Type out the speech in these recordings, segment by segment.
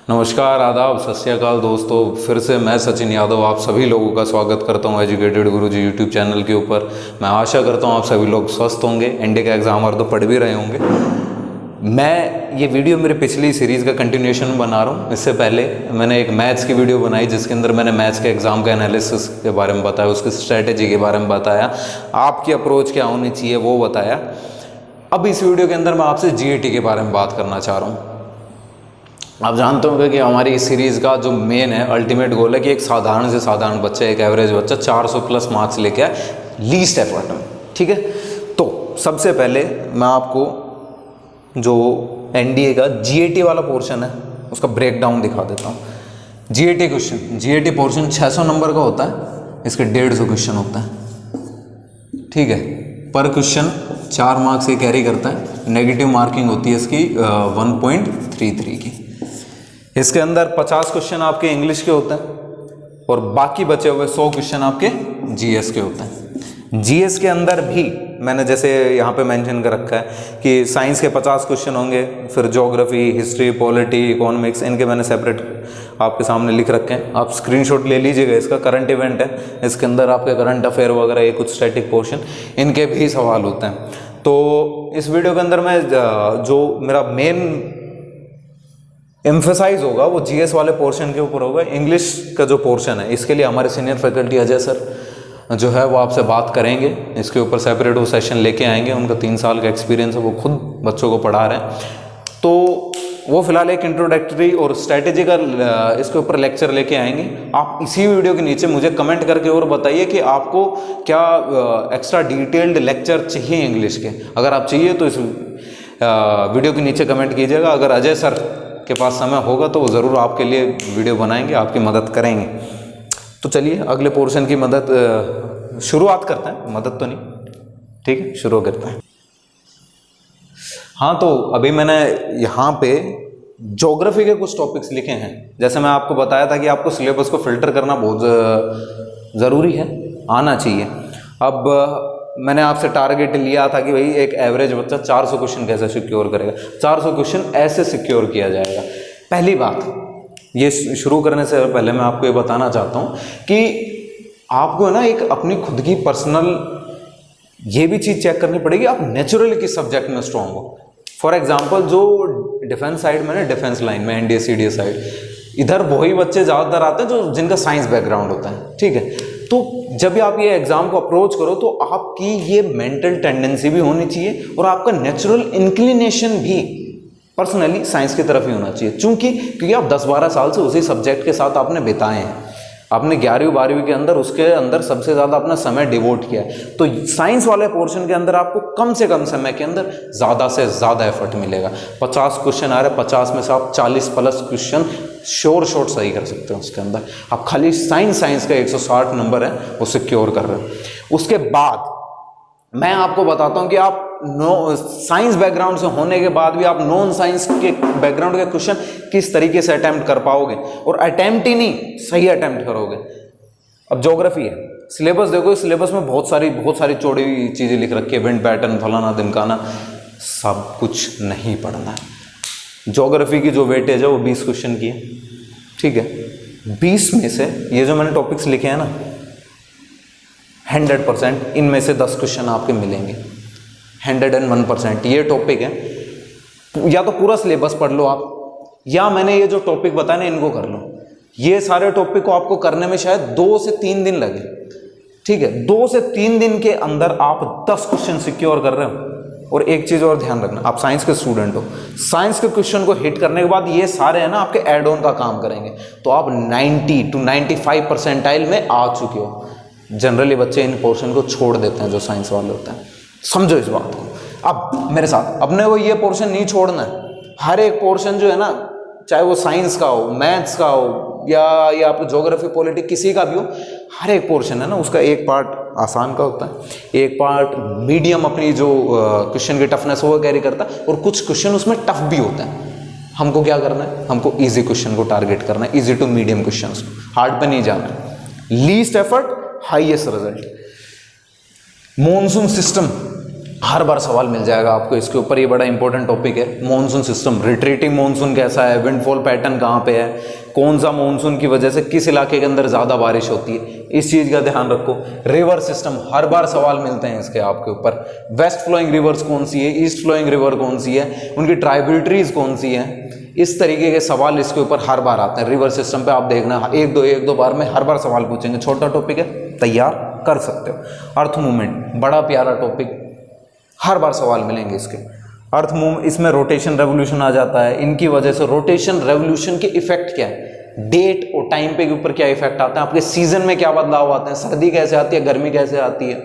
नमस्कार, आदाब, सत श्री अकाल दोस्तों। फिर से मैं सचिन यादव आप सभी लोगों का स्वागत करता हूं एजुकेटेड गुरुजी यूट्यूब चैनल के ऊपर। मैं आशा करता हूं आप सभी लोग स्वस्थ होंगे, एनडीए का एग्ज़ाम और तो पढ़ भी रहे होंगे। मैं ये वीडियो मेरे पिछली सीरीज़ का कंटिन्यूएशन बना रहा हूँ। इससे पहले मैंने एक मैथ्स की वीडियो बनाई जिसके अंदर मैंने मैथ्स के एग्ज़ाम का एनालिसिस के बारे में बताया, उसकी स्ट्रैटेजी के बारे में बताया, आपकी अप्रोच क्या होनी चाहिए वो बताया। अब इस वीडियो के अंदर मैं आपसे जीएटी के बारे में बात करना चाह रहा हूँ। आप जानते होंगे कि हमारी इस सीरीज़ का जो मेन है, अल्टीमेट गोल है कि एक साधारण से साधारण बच्चा, एक एवरेज बच्चा 400 प्लस मार्क्स लेके आए लीस्ट एफर्ट में। ठीक है, तो सबसे पहले मैं आपको जो एनडीए का जीएटी वाला पोर्शन है उसका ब्रेक डाउन दिखा देता हूँ। GAT question, GAT portion 600 number का होता है, इसके 150 क्वेश्चन होता है। ठीक है, पर क्वेश्चन 4 मार्क्स से कैरी करता है। नेगेटिव मार्किंग होती है इसकी 1.33 की। इसके अंदर 50 क्वेश्चन आपके इंग्लिश के होते हैं और बाकी बचे हुए 100 क्वेश्चन आपके जीएस के होते हैं। जीएस के अंदर भी मैंने जैसे यहाँ पे मेंशन कर रखा है कि साइंस के 50 क्वेश्चन होंगे, फिर ज्योग्राफी, हिस्ट्री, पॉलिटी, इकोनॉमिक्स, इनके मैंने सेपरेट आपके सामने लिख रखे हैं। आप स्क्रीनशॉट ले लीजिएगा। इसका करंट इवेंट है, इसके अंदर आपके करंट अफेयर वगैरह, ये कुछ स्टैटिक पोर्शन, इनके भी सवाल होते हैं। तो इस वीडियो के अंदर मैं जो मेरा मेन एम्फेसाइज होगा वो जीएस वाले पोर्शन के ऊपर होगा। इंग्लिश का जो पोर्शन है इसके लिए हमारे सीनियर फैकल्टी अजय सर जो है वो आपसे बात करेंगे, इसके ऊपर सेपरेट वो सेशन लेके आएंगे। उनका 3 साल का एक्सपीरियंस है, वो खुद बच्चों को पढ़ा रहे हैं। तो वो फिलहाल एक इंट्रोडक्टरी और स्ट्रैटेजी का इसके ऊपर लेक्चर लेके आएंगे। आप इसी वीडियो के नीचे मुझे कमेंट करके और बताइए कि आपको क्या एक्स्ट्रा डिटेल्ड लेक्चर चाहिए इंग्लिश के। अगर आप चाहिए तो इस वीडियो के नीचे कमेंट कीजिएगा। अगर अजय सर के पास समय होगा तो वो ज़रूर आपके लिए वीडियो बनाएंगे, आपकी मदद करेंगे। तो चलिए अगले पोर्शन की शुरुआत करते हैं। मदद तो नहीं, ठीक है, शुरू करते हैं। हाँ, तो अभी मैंने यहाँ पे ज्योग्राफी के कुछ टॉपिक्स लिखे हैं। जैसे मैं आपको बताया था कि आपको सिलेबस को फिल्टर करना बहुत ज़रूरी है, आना चाहिए। अब मैंने आपसे टारगेट लिया था कि भाई एक एवरेज बच्चा 400 क्वेश्चन कैसे सिक्योर करेगा। 400 क्वेश्चन ऐसे सिक्योर किया जाएगा। पहली बात, ये शुरू करने से पहले मैं आपको ये बताना चाहता हूँ कि आपको ना एक अपनी खुद की पर्सनल ये भी चीज़ चेक करनी पड़ेगी, आप नेचुरली किस सब्जेक्ट में स्ट्रॉन्ग हो। फॉर एग्जाम्पल, जो डिफेंस साइड में ना, डिफेंस लाइन में, एनडीए सीडीए साइड, इधर वही बच्चे ज़्यादातर आते हैं जो जिनका साइंस बैकग्राउंड होता है। ठीक है, तो जब भी आप ये एग्जाम को अप्रोच करो तो आपकी ये मेंटल टेंडेंसी भी होनी चाहिए और आपका नेचुरल इंक्लिनेशन भी पर्सनली साइंस की तरफ ही होना चाहिए। क्योंकि आप 10-12 साल से उसी सब्जेक्ट के साथ आपने बिताए हैं, आपने 11वीं 12वीं के अंदर उसके अंदर सबसे ज़्यादा अपना समय डिवोट किया है। तो साइंस वाले पोर्शन के अंदर आपको कम से कम समय के अंदर ज़्यादा से ज़्यादा एफर्ट मिलेगा। 50 क्वेश्चन आ रहे हैं, 50 में से आप 40 प्लस क्वेश्चन श्योर शॉट सही कर सकते हो। उसके अंदर आप खाली साइंस का 160 नंबर है वो सिक्योर कर रहे हो। उसके बाद मैं आपको बताता हूँ कि आप साइंस बैकग्राउंड से होने के बाद भी आप नॉन साइंस के बैकग्राउंड के क्वेश्चन किस तरीके से अटेम्प्ट कर पाओगे, और अटेम्प्ट ही नहीं, सही अटेम्प्ट करोगे। अब ज्योग्राफी है, सिलेबस देखो, इस सिलेबस में बहुत सारी चौड़ी चीज़ें लिख रखी है, विंड पैटर्न, फलाना ढिमकाना, सब कुछ नहीं पढ़ना है। ज्योग्राफी की जो वेटेज है वो 20 क्वेश्चन की है। ठीक है, 20 में से ये जो मैंने टॉपिक्स लिखे हैं ना, 100% इनमें से 10 क्वेश्चन आपके मिलेंगे। 101% ये टॉपिक है। या तो पूरा सिलेबस पढ़ लो आप, या मैंने ये जो टॉपिक बताए ना इनको कर लो। ये सारे टॉपिक को आपको करने में शायद 2 से 3 दिन लगे। ठीक है, 2 से 3 दिन के अंदर आप 10 क्वेश्चन सिक्योर कर रहे हो। और एक चीज़ और ध्यान रखना, आप साइंस के स्टूडेंट हो, साइंस के क्वेश्चन को हिट करने के बाद ये सारे है ना आपके एड ऑन का काम करेंगे, तो आप 90 to 95 परसेंटाइल में आ चुके हो। जनरली बच्चे इन पोर्शन को छोड़ देते हैं जो साइंस वाले होते हैं, समझो इस बात को। अब मेरे साथ अपने को ये पोर्शन नहीं छोड़ना है। हर एक पोर्शन जो है ना, चाहे वो साइंस का हो, मैथ्स का हो, या आपको ज्योग्राफी, पॉलिटी, किसी का भी हो, हर एक पोर्शन है ना उसका एक पार्ट आसान का होता है, एक पार्ट मीडियम अपनी जो क्वेश्चन की टफनेस वो कैरी करता है, और कुछ क्वेश्चन उसमें टफ भी होता है। हमको क्या करना है, हमको इजी क्वेश्चन को टारगेट करना है, easy to medium question, hard पे नहीं जाना है। Least effort highest result. Monsoon system हर बार सवाल मिल जाएगा आपको इसके ऊपर, ये बड़ा इंपॉर्टेंट टॉपिक है। मॉनसून सिस्टम, रिट्रीटिंग मॉनसून कैसा है, विंडफॉल पैटर्न कहाँ पे है, कौन सा मॉनसून की वजह से किस इलाके के अंदर ज़्यादा बारिश होती है, इस चीज़ का ध्यान रखो। रिवर सिस्टम, हर बार सवाल मिलते हैं इसके आपके ऊपर। वेस्ट फ्लोइंग रिवर्स कौन सी है, ईस्ट फ्लोइंग रिवर कौन सी है, उनकी ट्राइब्यूटरीज कौन सी हैं, इस तरीके के सवाल इसके ऊपर हर बार आते हैं। रिवर सिस्टम पे आप देखना एक दो बार में हर बार सवाल पूछेंगे। छोटा टॉपिक है, तैयार कर सकते हो। अर्थ मूवमेंट, बड़ा प्यारा टॉपिक, हर बार सवाल मिलेंगे इसके। अर्थ मूव, इसमें रोटेशन रेवोल्यूशन आ जाता है, इनकी वजह से रोटेशन रेवोल्यूशन के इफेक्ट क्या है, डेट और टाइम पे के ऊपर क्या इफेक्ट आते हैं, आपके सीजन में क्या बदलाव आते हैं, सर्दी कैसे आती है, गर्मी कैसे आती है,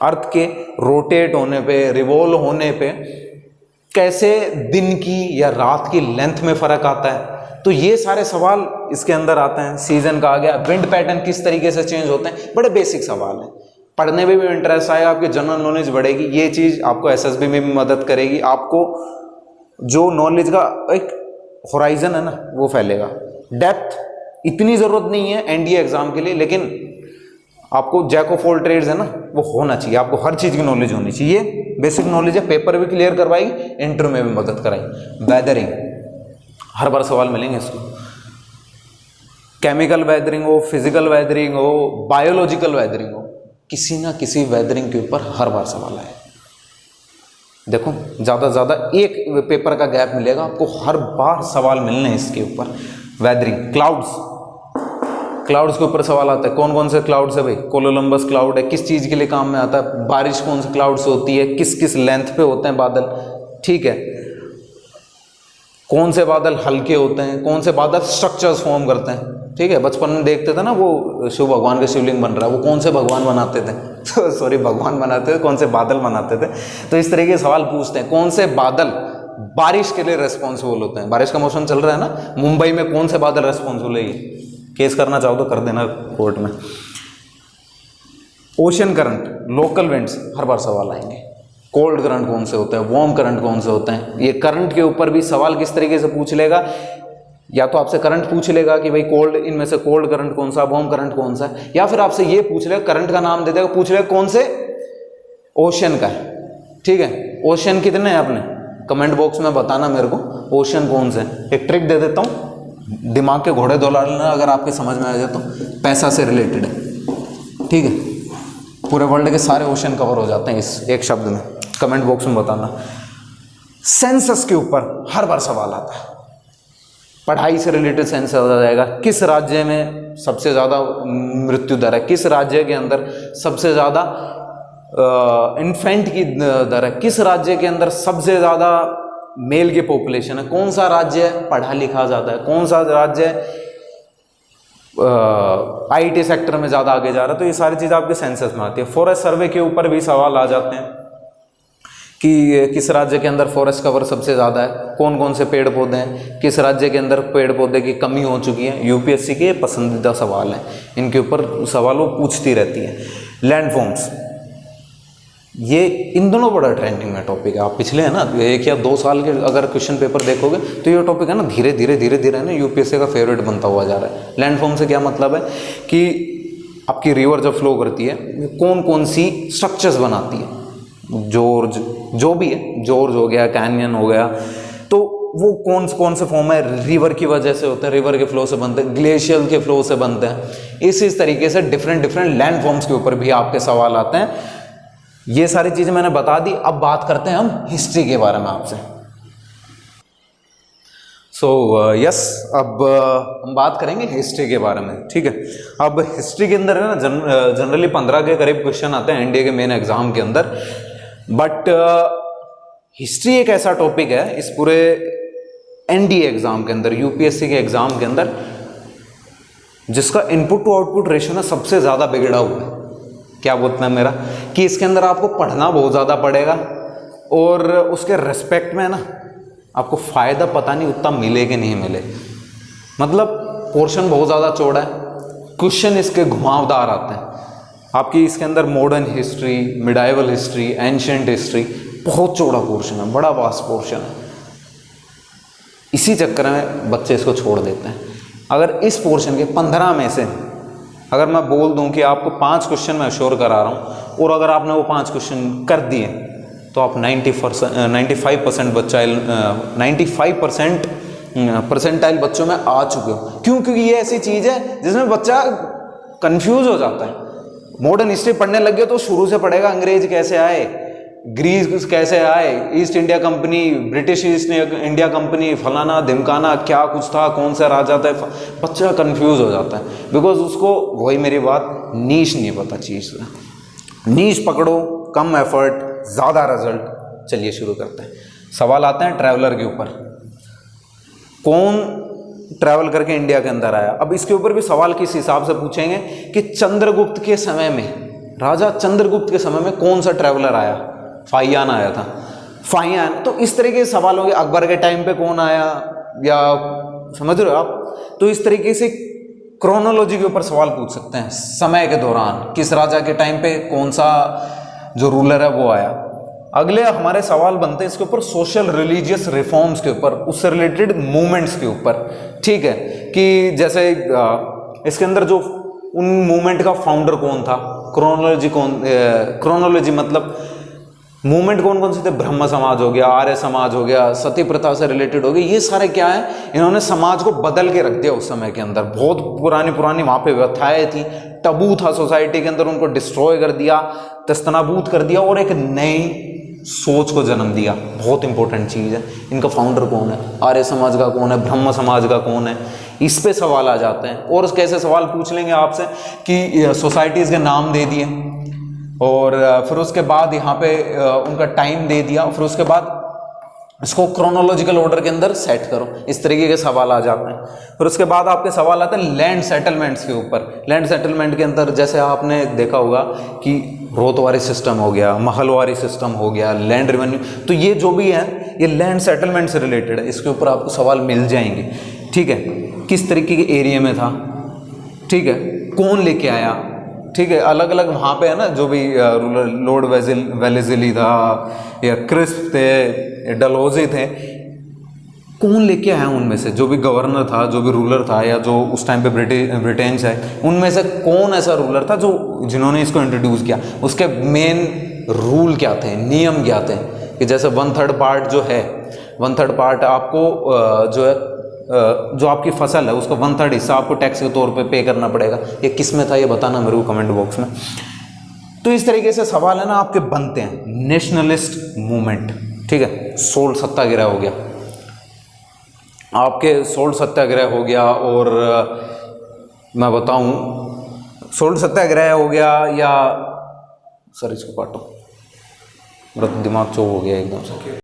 अर्थ के रोटेट होने पे, रिवॉल्व होने पे कैसे दिन की या रात की लेंथ में फर्क आता है। तो ये सारे सवाल इसके अंदर आते हैं। सीजन का आ गया, विंड पैटर्न किस तरीके से चेंज होते हैं, बड़े बेसिक सवाल हैं। पढ़ने में भी इंटरेस्ट आएगा, आपकी जनरल नॉलेज बढ़ेगी, ये चीज़ आपको एसएसबी में भी मदद करेगी। आपको जो नॉलेज का एक होराइजन है ना वो फैलेगा। डेप्थ इतनी ज़रूरत नहीं है एनडीए एग्जाम के लिए, लेकिन आपको जैक ऑफ ऑल ट्रेड्स है ना वो होना चाहिए, आपको हर चीज़ की नॉलेज होनी चाहिए। बेसिक नॉलेज है, पेपर भी क्लियर करवाएगी, इंटरव्यू में भी मदद कराएगी। वेदरिंग, हर बार सवाल मिलेंगे इसको। केमिकल वेदरिंग हो, फिजिकल वेदरिंग हो, बायोलॉजिकल वेदरिंग हो, किसी ना किसी वेदरिंग के ऊपर हर बार सवाल आए। देखो ज़्यादा से ज़्यादा एक पेपर का गैप मिलेगा आपको, हर बार सवाल मिलने इसके ऊपर। वेदरिंग, क्लाउड्स, क्लाउड्स के ऊपर सवाल आता है। कौन कौन से क्लाउड्स है भाई, कोलोलंबस क्लाउड है, किस चीज़ के लिए काम में आता है, बारिश कौन से क्लाउड से होती है, किस किस लेंथ पे होते हैं बादल, ठीक है, कौन से बादल हल्के होते हैं, कौन से बादल स्ट्रक्चर्स फॉर्म करते हैं, ठीक है। बचपन में देखते थे ना वो शिव भगवान का शिवलिंग बन रहा है, वो कौन से भगवान बनाते थे सॉरी भगवान बनाते थे, कौन से बादल बनाते थे। तो इस तरीके के सवाल पूछते हैं। कौन से बादल बारिश के लिए रेस्पॉन्सिबल होते हैं, बारिश का मौसम चल रहा है ना, मुंबई में कौन से बादल रेस्पॉन्सिबल है, केस करना चाहो तो कर देना कोर्ट में। ओशन करंट, लोकल विंड्स, हर बार सवाल आएंगे। कोल्ड करंट कौन से होते हैं, वार्म करंट कौन से होते हैं, ये करंट के ऊपर भी सवाल किस तरीके से पूछ लेगा। या तो आपसे करंट पूछ लेगा कि भाई कोल्ड, इनमें से कोल्ड करंट कौन सा, वार्म करंट कौन सा, या फिर आपसे ये पूछ लेगा, करंट का नाम दे देगा, पूछ लेगा कौन से ओशन का है, ठीक है। ओशन कितने हैं आपने कमेंट बॉक्स में बताना मेरे को, ओशन कौन से। एक ट्रिक दे देता हूँ, दिमाग के घोड़े दौड़ा लेना, अगर आपके समझ में आ जाए तो। पैसा से रिलेटेड है, ठीक है, पूरे वर्ल्ड के सारे ओशन कवर हो जाते हैं इस एक शब्द में, कमेंट बॉक्स में बताना। सेंसस के ऊपर हर बार सवाल आता है, पढ़ाई से रिलेटेड सेंसस आ जाएगा। किस राज्य में सबसे ज़्यादा मृत्यु दर है, किस राज्य के अंदर सबसे ज़्यादा इन्फेंट की दर है, किस राज्य के अंदर सबसे ज़्यादा मेल की पॉपुलेशन है, कौन सा राज्य पढ़ा लिखा ज़्यादा है, कौन सा राज्य आईटी सेक्टर में ज़्यादा आगे जा रहा है। तो ये सारी चीज़ आपके सेंसस में आती है। फॉरेस्ट सर्वे के ऊपर भी सवाल आ जाते हैं कि किस राज्य के अंदर फॉरेस्ट कवर सबसे ज़्यादा है, कौन कौन से पेड़ पौधे हैं, किस राज्य के अंदर पेड़ पौधे की कमी हो चुकी है। यूपीएससी के पसंदीदा सवाल हैं, इनके ऊपर सवाल वो पूछती रहती है। लैंडफॉर्म्स, ये इन दोनों बड़ा ट्रेंडिंग में टॉपिक है। आप पिछले है ना 1 या 2 साल के अगर क्वेश्चन पेपर देखोगे तो ये टॉपिक है ना धीरे धीरे ना यूपीएससी का फेवरेट बनता हुआ जा रहा है। लैंडफॉर्म से क्या मतलब है कि आपकी रिवर जब फ्लो करती है कौन कौन सी स्ट्रक्चर्स बनाती है, जॉर्ज जो भी है, जॉर्ज हो गया, कैनियन हो गया, तो वो कौन से फॉर्म है, रिवर की वजह से होते हैं, रिवर के फ्लो से बनते हैं, ग्लेशियर के फ्लो से बनते हैं। इस तरीके से डिफरेंट लैंडफॉर्म्स के ऊपर भी आपके सवाल आते हैं। ये सारी चीजें मैंने बता दी। अब बात करते हैं हम हिस्ट्री के बारे में आपसे। यस, अब हम बात करेंगे हिस्ट्री के बारे में, ठीक है। अब हिस्ट्री के अंदर है ना जनरली 15 के करीब क्वेश्चन आते हैं एनडीए के मेन एग्जाम के अंदर। बट हिस्ट्री एक ऐसा टॉपिक है इस पूरे एनडीए एग्जाम के अंदर, यूपीएससी के एग्जाम के अंदर, जिसका इनपुट टू आउटपुट रेशियो ना सबसे ज्यादा बिगड़ा हुआ है। क्या बोलना है मेरा कि इसके अंदर आपको पढ़ना बहुत ज़्यादा पड़ेगा और उसके रेस्पेक्ट में ना आपको फ़ायदा पता नहीं उतना मिले कि नहीं मिले। मतलब पोर्शन बहुत ज़्यादा चौड़ा है, क्वेश्चन इसके घुमावदार आते हैं। आपकी इसके अंदर modern history, medieval history, ancient history, बहुत चौड़ा पोर्शन है, बड़ा वास्ट पोर्शन है। इसी चक्कर में बच्चे इसको छोड़ देते हैं। अगर इस पोर्शन के 15 में से अगर मैं बोल दूं कि आपको 5 क्वेश्चन मैं श्योर करा रहा हूं और अगर आपने वो 5 क्वेश्चन कर दिए तो तो आप 95% बच्चा 95% परसेंटाइल बच्चों में आ चुके हो। क्यों? क्योंकि ये ऐसी चीज़ है जिसमें बच्चा कंफ्यूज हो जाता है। मॉडर्न हिस्ट्री पढ़ने लग गया तो शुरू से पढ़ेगा अंग्रेज कैसे आए, ग्रीस कैसे आए, east India company, British east India company, फलाना धिमकाना क्या कुछ था, कौन सा राजा था, बच्चा कंफ्यूज हो जाता है बिकॉज उसको, वही मेरी बात, नीश नहीं पता चीज़। नीश पकड़ो, कम एफर्ट ज़्यादा रिजल्ट। चलिए शुरू करते हैं। सवाल आते हैं ट्रैवलर के ऊपर। कौन ट्रैवल करके इंडिया के अंदर आया? अब इसके ऊपर भी सवाल किस हिसाब से पूछेंगे कि चंद्रगुप्त के समय में, राजा चंद्रगुप्त के समय में कौन सा ट्रैवलर आया? फाहियान आया था। फाहियान, तो इस तरीके के सवाल होंगे। अकबर के टाइम पे कौन आया, या समझ रहे हो आप? तो इस तरीके से क्रोनोलॉजी के ऊपर सवाल पूछ सकते हैं। समय के दौरान किस राजा के टाइम पे कौन सा जो रूलर है वो आया। अगले हमारे सवाल बनते हैं इसके ऊपर सोशल रिलीजियस रिफॉर्म्स के ऊपर, उससे रिलेटेड मूवमेंट्स के ऊपर। ठीक है, कि जैसे इसके अंदर जो उन मूवमेंट का फाउंडर कौन था, क्रोनोलॉजी मतलब मूवमेंट कौन कौन से थे। ब्रह्म समाज हो गया, आर्य समाज हो गया, सती प्रथा से रिलेटेड हो गया। ये सारे क्या है, इन्होंने समाज को बदल के रख दिया उस समय के अंदर। बहुत पुरानी पुरानी वहाँ पे व्यथाएं थी, टबू था सोसाइटी के अंदर, उनको डिस्ट्रॉय कर दिया, तस्तनाबूत कर दिया और एक नई सोच को जन्म दिया। बहुत इंपॉर्टेंट चीज़ है। इनका फाउंडर कौन है, आर्य समाज का कौन है, ब्रह्म समाज का कौन है, इस पे सवाल आ जाते हैं। और कैसे सवाल पूछ लेंगे आपसे कि सोसाइटीज़ के नाम दे दिए और फिर उसके बाद यहाँ पे उनका टाइम दे दिया, फिर उसके बाद इसको क्रोनोलॉजिकल ऑर्डर के अंदर सेट करो। इस तरीके के सवाल आ जाते हैं। फिर उसके बाद आपके सवाल आते हैं लैंड सेटलमेंट्स के ऊपर। लैंड सेटलमेंट के अंदर जैसे आपने देखा होगा कि रोतवारी सिस्टम हो गया, महलवारी सिस्टम हो गया, लैंड रेवेन्यू, तो ये जो भी है ये लैंड सेटलमेंट से रिलेटेड है। इसके ऊपर आपको सवाल मिल जाएंगे। ठीक है, किस तरीके के एरिया में था, ठीक है, कौन लेके आया, ठीक है, अलग अलग वहाँ पे है ना, जो भी लॉर्ड वेलेस्ली था या क्रिस्प थे, डलहौजी थे, कौन लेके आया उनमें से? जो भी गवर्नर था, जो भी रूलर था, या जो उस टाइम पे ब्रिटेन है, उनमें से कौन ऐसा रूलर था जो जिन्होंने इसको इंट्रोड्यूस किया? उसके मेन रूल क्या थे, नियम क्या थे? कि जैसे 1/3 पार्ट जो है, 1/3 पार्ट आपको जो है जो आपकी फसल है उसका 1/3 हिस्सा आपको टैक्स के तौर पे पे करना पड़ेगा। ये किस में था ये बताना मेरे को कमेंट बॉक्स में। तो इस तरीके से सवाल है ना आपके बनते हैं। नेशनलिस्ट मूवमेंट, ठीक है, सोल्ट सत्याग्रह हो गया आपके, सोल्ट सत्याग्रह हो गया, और मैं बताऊं सोल्ट सत्याग्रह हो गया, या सर इसको काटो, मेरा दिमाग चो हो गया एकदम से।